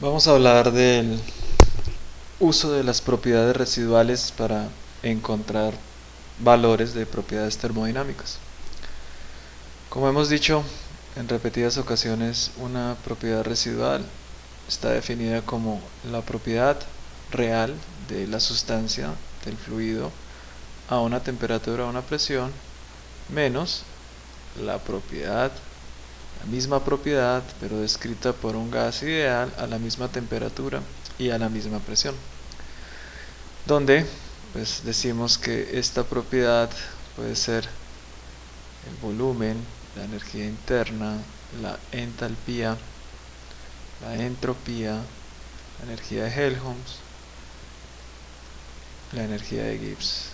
Vamos a hablar del uso de las propiedades residuales para encontrar valores de propiedades termodinámicas. Como hemos dicho en repetidas ocasiones, una propiedad residual está definida como la propiedad real de la sustancia, del fluido, a una temperatura o una presión, menos la misma propiedad, pero descrita por un gas ideal a la misma temperatura y a la misma presión, donde pues decimos que esta propiedad puede ser el volumen, la energía interna, la entalpía, la entropía, la energía de Helmholtz, la energía de Gibbs,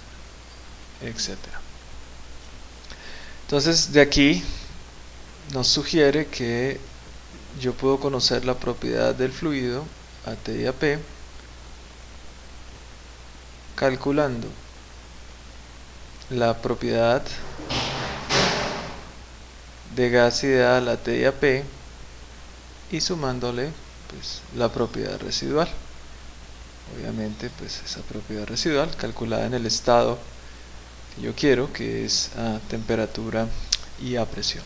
etc. Entonces de aquí nos sugiere que yo puedo conocer la propiedad del fluido a T y a P calculando la propiedad de gas ideal a T y a P y sumándole pues la propiedad residual. Obviamente pues esa propiedad residual calculada en el estado que yo quiero, que es a temperatura y a presión.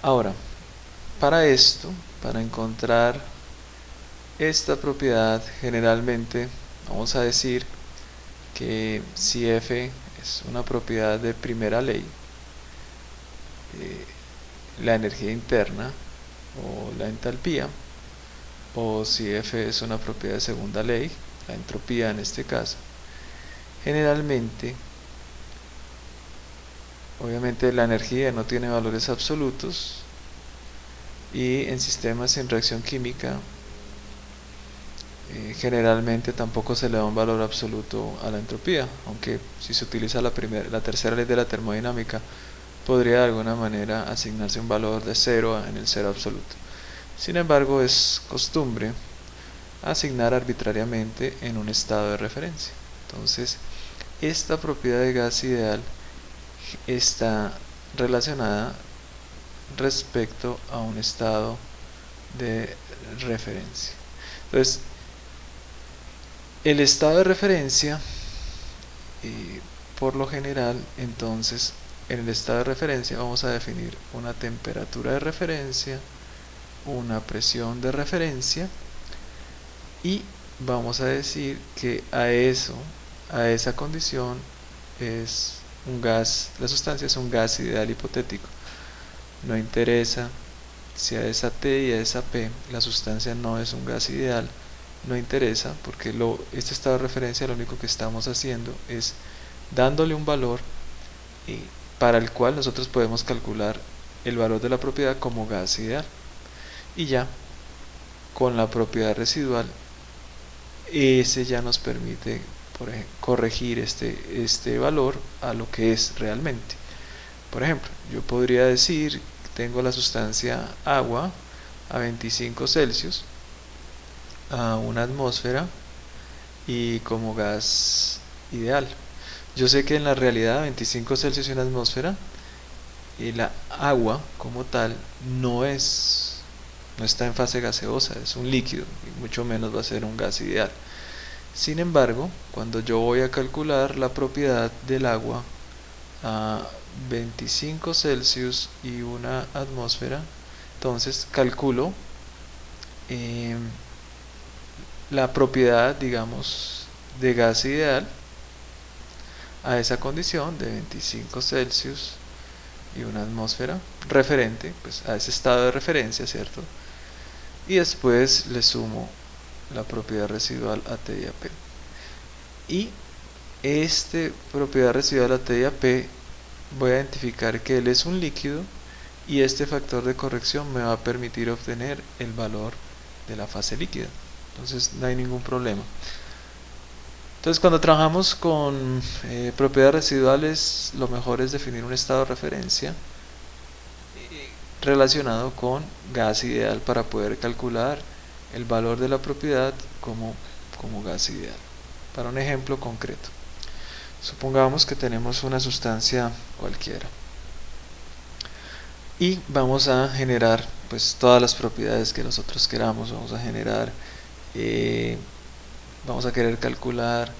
Ahora, para esto, para encontrar esta propiedad, generalmente vamos a decir que si F es una propiedad de primera ley, la energía interna o la entalpía, o si F es una propiedad de segunda ley, la entropía en este caso, generalmente, obviamente la energía no tiene valores absolutos y en sistemas sin reacción química generalmente tampoco se le da un valor absoluto a la entropía, aunque si se utiliza la tercera ley de la termodinámica podría de alguna manera asignarse un valor de cero en el cero absoluto. Sin embargo, es costumbre asignar arbitrariamente en un estado de referencia. Entonces, esta propiedad de gas ideal está relacionada respecto a un estado de referencia. Entonces, el estado de referencia, por lo general, entonces, en el estado de referencia vamos a definir una temperatura de referencia, una presión de referencia y vamos a decir que a esa condición es un gas, la sustancia es un gas ideal hipotético. No interesa si a esa T y a esa P la sustancia no es un gas ideal, no interesa porque este estado de referencia lo único que estamos haciendo es dándole un valor para el cual nosotros podemos calcular el valor de la propiedad como gas ideal. Y ya, con la propiedad residual, ese ya nos permite por ejemplo, corregir este valor a lo que es realmente. Por ejemplo, yo podría decir que tengo la sustancia agua a 25 Celsius, a una atmósfera y como gas ideal. Yo sé que en la realidad 25 Celsius y una atmósfera y la agua como tal no está en fase gaseosa, es un líquido y mucho menos va a ser un gas ideal. Sin embargo, cuando yo voy a calcular la propiedad del agua a 25 Celsius y una atmósfera, entonces calculo la propiedad, digamos, de gas ideal a esa condición de 25 Celsius y una atmósfera referente, pues a ese estado de referencia, ¿cierto? Y después le sumo la propiedad residual a T y a P. Y esta propiedad residual a T y a P voy a identificar que él es un líquido y este factor de corrección me va a permitir obtener el valor de la fase líquida. Entonces no hay ningún problema. Entonces cuando trabajamos con propiedades residuales, lo mejor es definir un estado de referencia relacionado con gas ideal para poder calcular el valor de la propiedad como gas ideal. Para un ejemplo concreto, supongamos que tenemos una sustancia cualquiera y vamos a generar pues todas las propiedades que nosotros queramos. Vamos a generar, vamos a querer calcular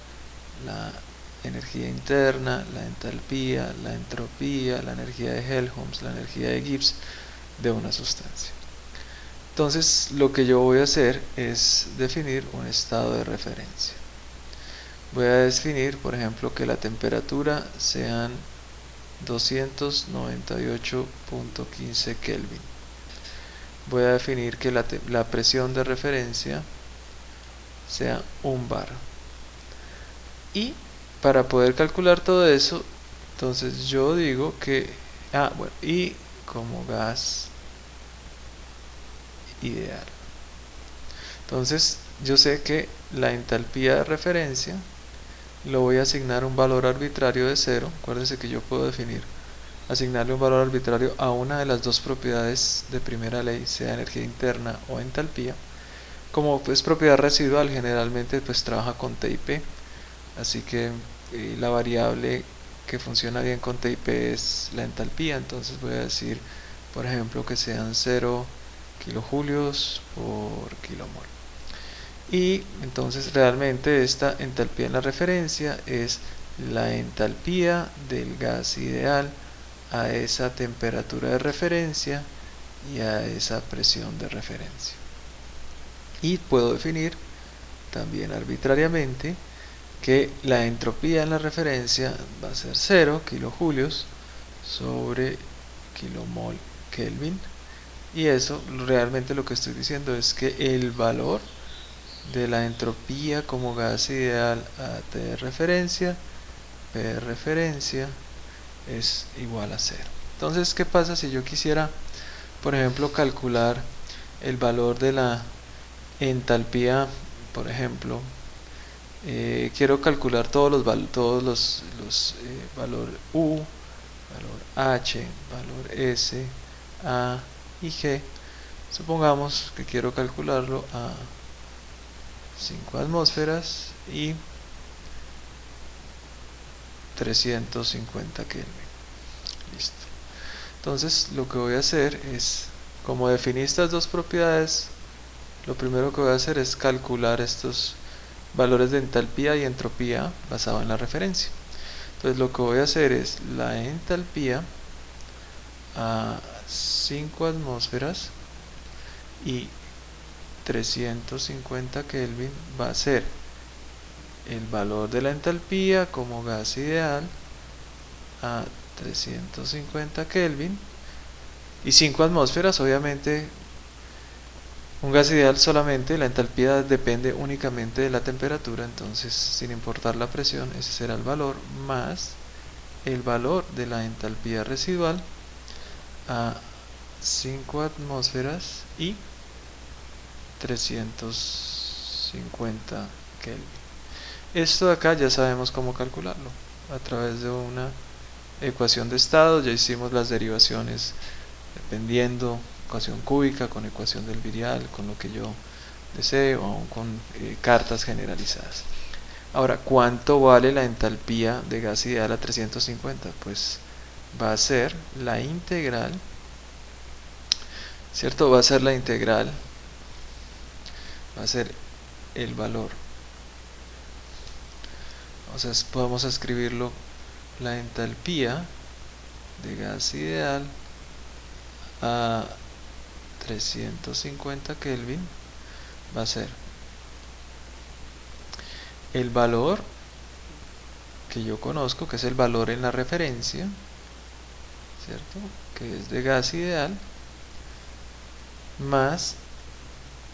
la energía interna, la entalpía, la entropía, la energía de Helmholtz, la energía de Gibbs de una sustancia. Entonces lo que yo voy a hacer es definir un estado de referencia. Voy a definir, por ejemplo, que la temperatura sean 298.15 Kelvin. Voy a definir que la presión de referencia sea 1 bar. Y para poder calcular todo eso, entonces yo digo que, bueno, y como gas ideal. Entonces yo sé que la entalpía de referencia lo voy a asignar un valor arbitrario de 0. Acuérdense que yo puedo asignarle un valor arbitrario a una de las dos propiedades de primera ley, sea energía interna o entalpía. Como es propiedad residual, generalmente pues trabaja con T y P, así que la variable que funciona bien con T y P es la entalpía. Entonces voy a decir, por ejemplo, que sean 0 kilojulios por kilomol. Y entonces realmente esta entalpía en la referencia es la entalpía del gas ideal a esa temperatura de referencia y a esa presión de referencia. Y puedo definir también arbitrariamente que la entropía en la referencia va a ser 0 kilojulios sobre kilomol Kelvin. Y eso realmente lo que estoy diciendo es que el valor de la entropía como gas ideal a T de referencia, P de referencia, es igual a 0. Entonces, ¿qué pasa si yo quisiera, por ejemplo, calcular el valor de la entalpía? Por ejemplo, quiero calcular todos los valor U, valor H, valor S, A y G. Supongamos que quiero calcularlo a 5 atmósferas y 350 Kelvin. Listo. Entonces lo que voy a hacer es, como definí estas dos propiedades, lo primero que voy a hacer es calcular estos valores de entalpía y entropía basado en la referencia. Entonces lo que voy a hacer es la entalpía a 5 atmósferas y 350 Kelvin va a ser el valor de la entalpía como gas ideal a 350 Kelvin y 5 atmósferas. Obviamente un gas ideal solamente la entalpía depende únicamente de la temperatura, entonces sin importar la presión ese será el valor más el valor de la entalpía residual a 5 atmósferas y 350 Kelvin. Esto de acá ya sabemos cómo calcularlo a través de una ecuación de estado. Ya hicimos las derivaciones dependiendo, ecuación cúbica con ecuación del virial, con lo que yo desee, o aún con cartas generalizadas. Ahora, ¿cuánto vale la entalpía de gas ideal a 350? Pues va a ser la integral, ¿cierto? Va a ser la integral, va a ser el valor. Entonces podemos escribirlo, la entalpía de gas ideal a 350 Kelvin va a ser el valor que yo conozco, que es el valor en la referencia, ¿cierto? Que es de gas ideal, más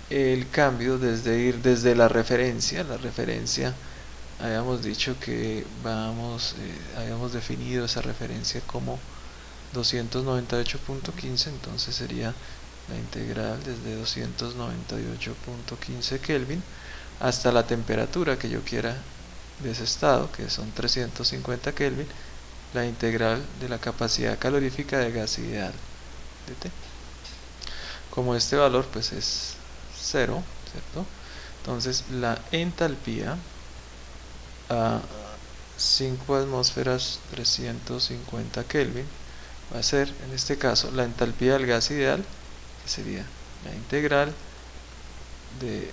el cambio desde la referencia. La referencia, habíamos dicho que habíamos definido esa referencia como 298.15, entonces sería la integral desde 298.15 Kelvin hasta la temperatura que yo quiera de ese estado, que son 350 Kelvin, la integral de la capacidad calorífica de gas ideal de T. Como este valor pues es 0, ¿cierto? Entonces la entalpía a 5 atmósferas 350 Kelvin va a ser, en este caso, la entalpía del gas ideal que sería la integral de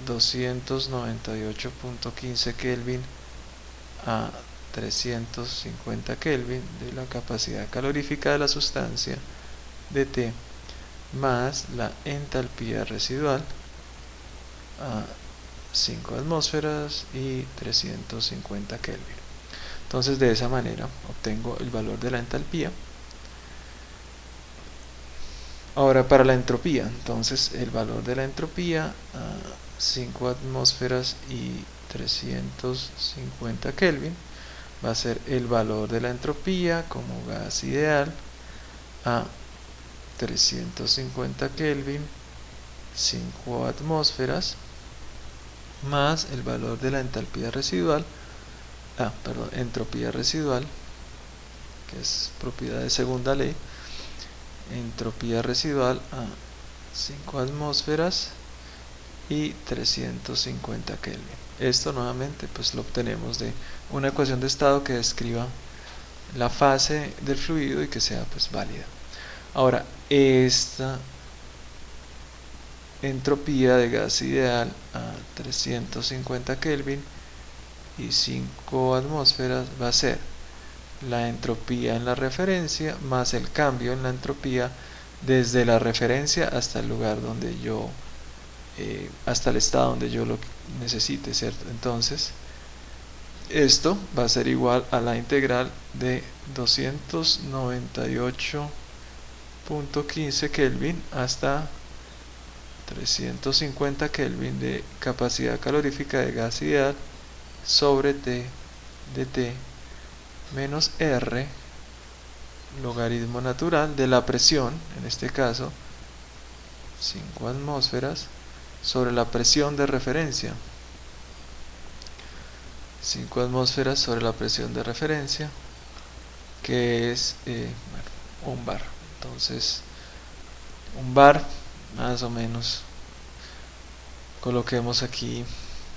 298.15 Kelvin a 350 Kelvin de la capacidad calorífica de la sustancia de T más la entalpía residual a 5 atmósferas y 350 Kelvin. Entonces de esa manera obtengo el valor de la entalpía. Ahora para la entropía, entonces el valor de la entropía a 5 atmósferas y 350 Kelvin va a ser el valor de la entropía como gas ideal a 350 Kelvin, 5 atmósferas, más el valor de la entalpía residual, entropía residual, que es propiedad de segunda ley, entropía residual a 5 atmósferas y 350 Kelvin. Esto nuevamente pues lo obtenemos de una ecuación de estado que describa la fase del fluido y que sea pues válida. Ahora, esta entropía de gas ideal a 350 Kelvin y 5 atmósferas va a ser la entropía en la referencia más el cambio en la entropía desde la referencia hasta el lugar donde yo hasta el estado donde yo lo necesite, ¿cierto? Entonces esto va a ser igual a la integral de 298.15 Kelvin hasta 350 Kelvin de capacidad calorífica de gas ideal sobre T de T menos R logaritmo natural de la presión, en este caso 5 atmósferas, sobre la presión de referencia. 5 atmósferas sobre la presión de referencia, que es un bar. Entonces, un bar, más o menos, coloquemos aquí,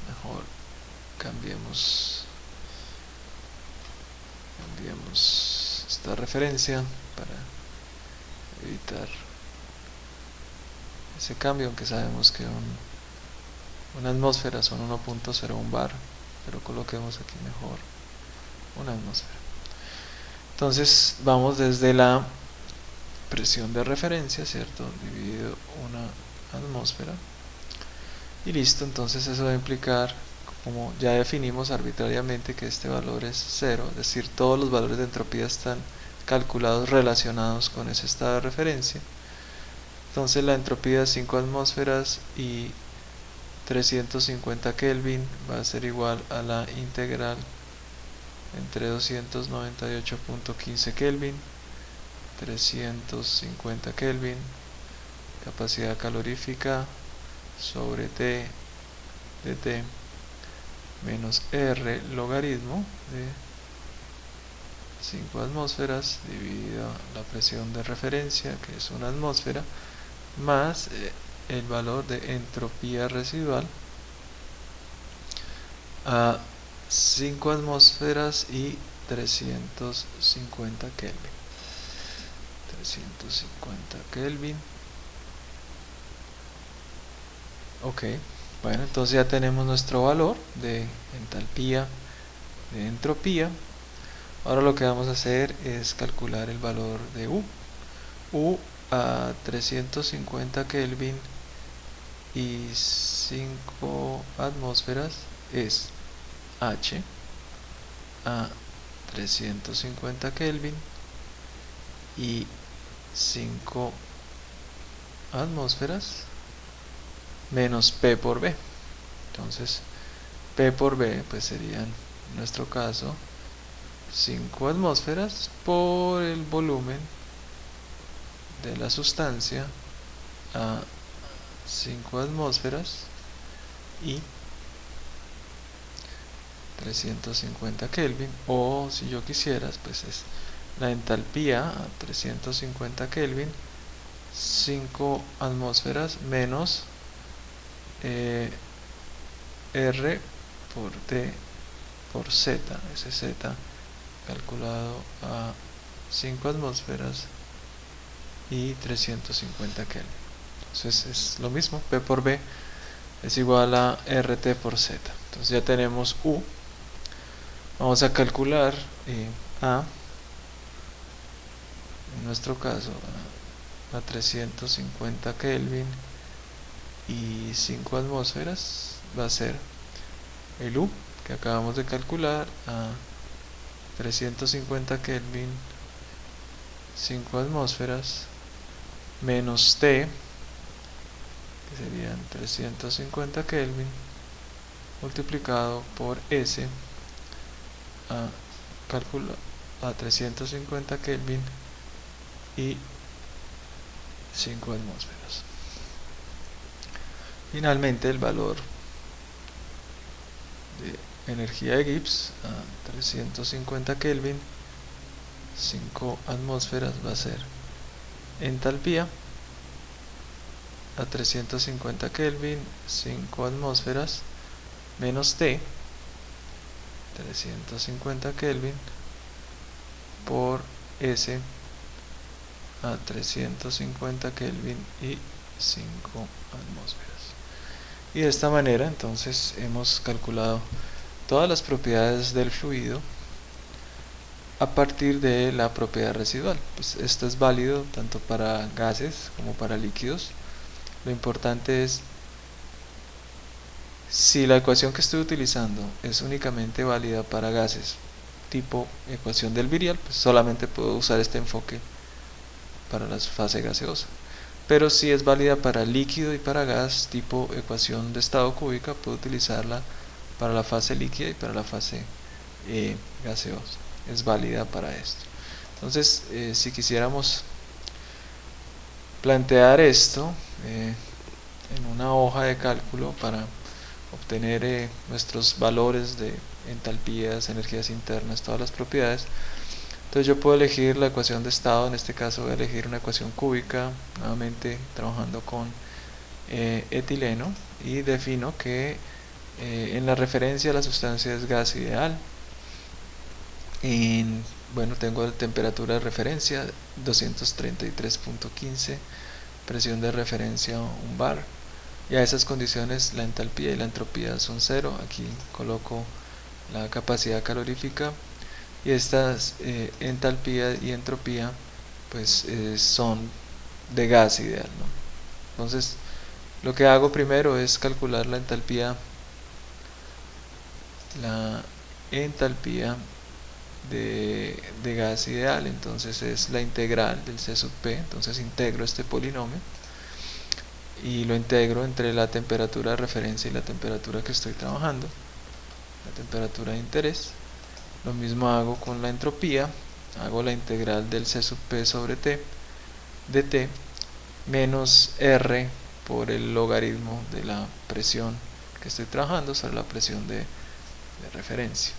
mejor cambiemos esta referencia para evitar ese cambio, aunque sabemos que una atmósfera son 1.01 bar, pero coloquemos aquí mejor una atmósfera. Entonces vamos desde la presión de referencia, ¿cierto? Dividido una atmósfera y listo. Entonces eso va a implicar, como ya definimos arbitrariamente, que este valor es 0, es decir, todos los valores de entropía están calculados relacionados con ese estado de referencia. Entonces la entropía de 5 atmósferas y 350 Kelvin va a ser igual a la integral entre 298.15 Kelvin, 350 Kelvin, capacidad calorífica sobre T de T menos R logaritmo de 5 atmósferas dividido la presión de referencia, que es una atmósfera, más el valor de entropía residual a 5 atmósferas y 350 Kelvin. 350 Kelvin. Ok, bueno, entonces ya tenemos nuestro valor de entalpía, de entropía. Ahora lo que vamos a hacer es calcular el valor de U. U a 350 Kelvin y 5 atmósferas es H a 350 Kelvin y 5 atmósferas menos P por B. Entonces P por B pues sería en nuestro caso 5 atmósferas por el volumen de la sustancia a 5 atmósferas y 350 Kelvin, o si yo quisiera pues es la entalpía a 350 Kelvin, 5 atmósferas menos R por T por Z, ese Z calculado a 5 atmósferas y 350 Kelvin. Entonces es lo mismo, P por B es igual a RT por Z. Entonces ya tenemos U. Vamos a calcular A, en nuestro caso, a 350 Kelvin y 5 atmósferas, va a ser el U que acabamos de calcular a 350 Kelvin, 5 atmósferas, menos T, que serían 350 Kelvin, multiplicado por S a 350 Kelvin y 5 atmósferas. Finalmente el valor de energía de Gibbs a 350 Kelvin, 5 atmósferas, va a ser entalpía a 350 Kelvin, 5 atmósferas, menos T, 350 Kelvin, por S a 350 Kelvin y 5 atmósferas. Y de esta manera entonces hemos calculado todas las propiedades del fluido a partir de la propiedad residual. Pues esto es válido tanto para gases como para líquidos. Lo importante es, si la ecuación que estoy utilizando es únicamente válida para gases tipo ecuación del virial, pues solamente puedo usar este enfoque para la fase gaseosa. Pero si es válida para líquido y para gas tipo ecuación de estado cúbica, puedo utilizarla para la fase líquida y para la fase gaseosa. Es válida para esto. Entonces, si quisiéramos plantear esto en una hoja de cálculo para obtener nuestros valores de entalpías, energías internas, todas las propiedades, entonces yo puedo elegir la ecuación de estado. En este caso voy a elegir una ecuación cúbica, nuevamente trabajando con etileno, y defino que en la referencia la sustancia es gas ideal. Bueno, tengo la temperatura de referencia 233.15, presión de referencia 1 bar, y a esas condiciones la entalpía y la entropía son 0. Aquí coloco la capacidad calorífica, y estas entalpía y entropía pues son de gas ideal, ¿no? Entonces lo que hago primero es calcular la entalpía de gas ideal. Entonces es la integral del C sub P. Entonces integro este polinomio y lo integro entre la temperatura de referencia y la temperatura que estoy trabajando, la temperatura de interés. Lo mismo hago con la entropía, hago la integral del C sub P sobre T de T menos R por el logaritmo de la presión que estoy trabajando sobre la presión de referencia.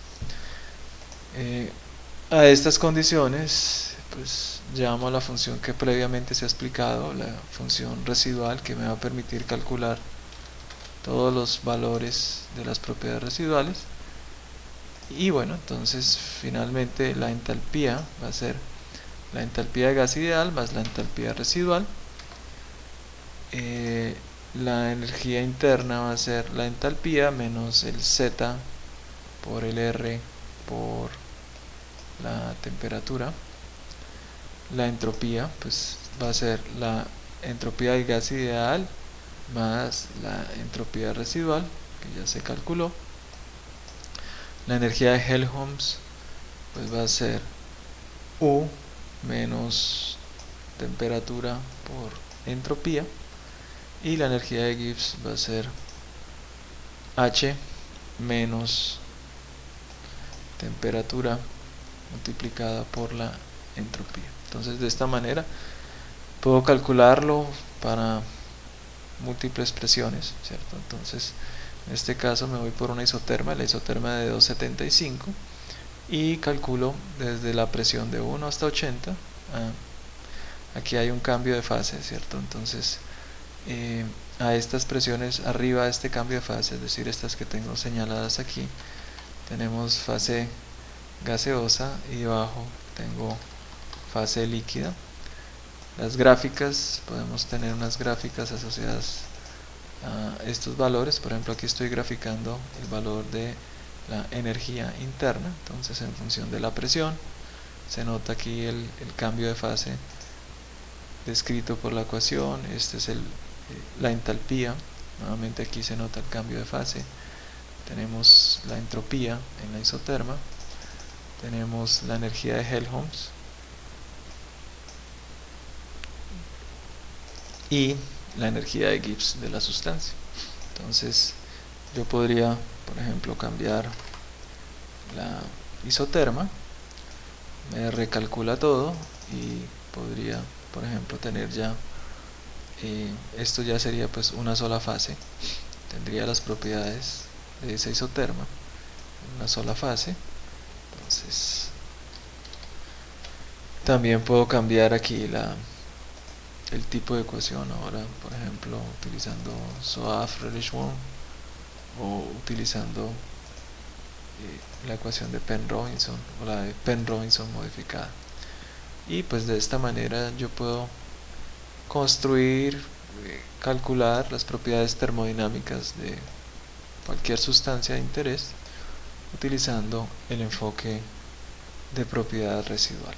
A estas condiciones pues llamo a la función que previamente se ha explicado, la función residual, que me va a permitir calcular todos los valores de las propiedades residuales. Y bueno, entonces finalmente la entalpía va a ser la entalpía de gas ideal más la entalpía residual. La energía interna va a ser la entalpía menos el Z por el R por la temperatura. La entropía pues va a ser la entropía del gas ideal más la entropía residual, que ya se calculó. La energía de Helmholtz pues va a ser U menos temperatura por entropía, y la energía de Gibbs va a ser H menos temperatura multiplicada por la entropía. Entonces de esta manera puedo calcularlo para múltiples presiones, ¿cierto? Entonces en este caso me voy por una isoterma, la isoterma de 275, y calculo desde la presión de 1 hasta 80. Aquí hay un cambio de fase, ¿cierto? Entonces a estas presiones arriba de este cambio de fase, es decir, estas que tengo señaladas aquí, tenemos fase gaseosa, y debajo tengo fase líquida. Las gráficas, podemos tener unas gráficas asociadas a estos valores. Por ejemplo, aquí estoy graficando el valor de la energía interna, entonces en función de la presión se nota aquí el cambio de fase descrito por la ecuación. Este es la entalpía, nuevamente aquí se nota el cambio de fase. Tenemos la entropía en la isoterma, tenemos la energía de Helmholtz y la energía de Gibbs de la sustancia. Entonces yo podría, por ejemplo, cambiar la isoterma, me recalcula todo y podría, por ejemplo, tener ya esto ya sería pues una sola fase, tendría las propiedades de esa isoterma en una sola fase. Entonces también puedo cambiar aquí el tipo de ecuación ahora, por ejemplo, utilizando Soaf-Relish-Wurm o utilizando la ecuación de Penn-Robinson o la de Penn-Robinson modificada. Y pues de esta manera yo puedo construir, calcular las propiedades termodinámicas de cualquier sustancia de interés utilizando el enfoque de propiedad residual.